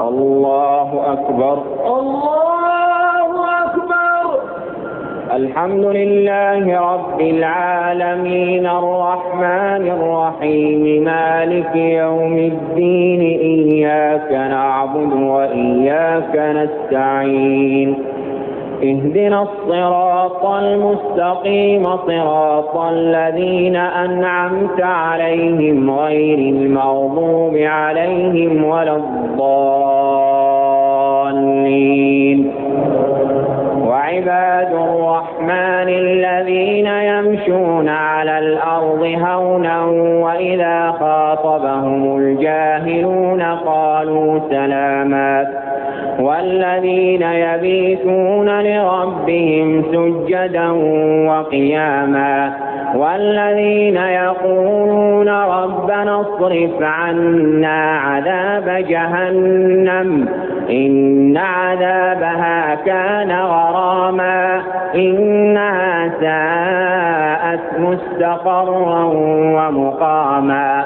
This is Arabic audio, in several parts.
الله أكبر. الله أكبر. الحمد لله رب العالمين الرحمن الرحيم مالك يوم الدين إياك نعبد وإياك نستعين اهدنا الصراط المستقيم صراط الذين أنعمت عليهم غير المغضوب عليهم ولا الضالين. وعباد الرحمن الذين يمشون على الأرض هونا وإذا خاطبهم الجاهلون قالوا سلاما والذين يبيتون لربهم سجدا وقياما والذين يقولون ربنا اصرف عنا عذاب جهنم إن عذابها كان غراما إنها ساءت مستقرا ومقاما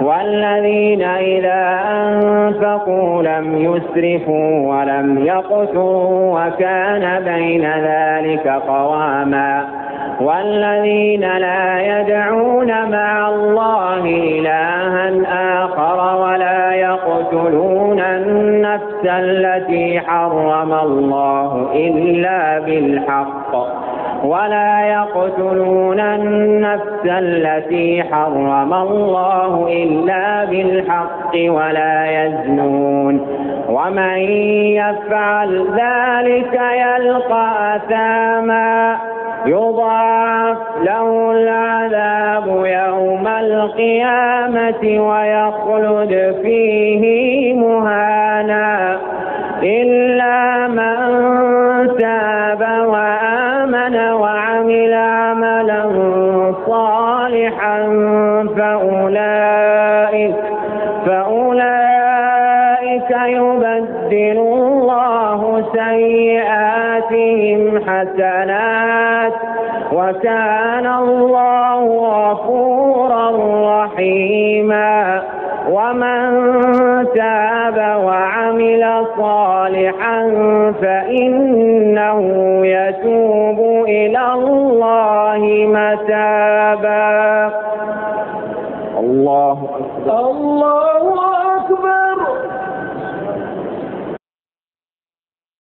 والذين إذا أنفقوا لم يسرفوا ولم يقتروا وكان بين ذلك قواما والذين لا يدعون مع الله إلها آخر ولا يقتلون النفس التي حرم الله إلا بالحق ولا يزنون ومن يفعل ذلك يلقى أثاما يضاعف له العذاب يوم القيامة ويخلد فيه مهانا إلا من تاب وآمن وعمل عملا صالحا فأولئك يبدل الله سيئاتهم حسنات وكان الله غفورا رحيما ومن تاب وعمل صالحا فإنه يتوب إلى الله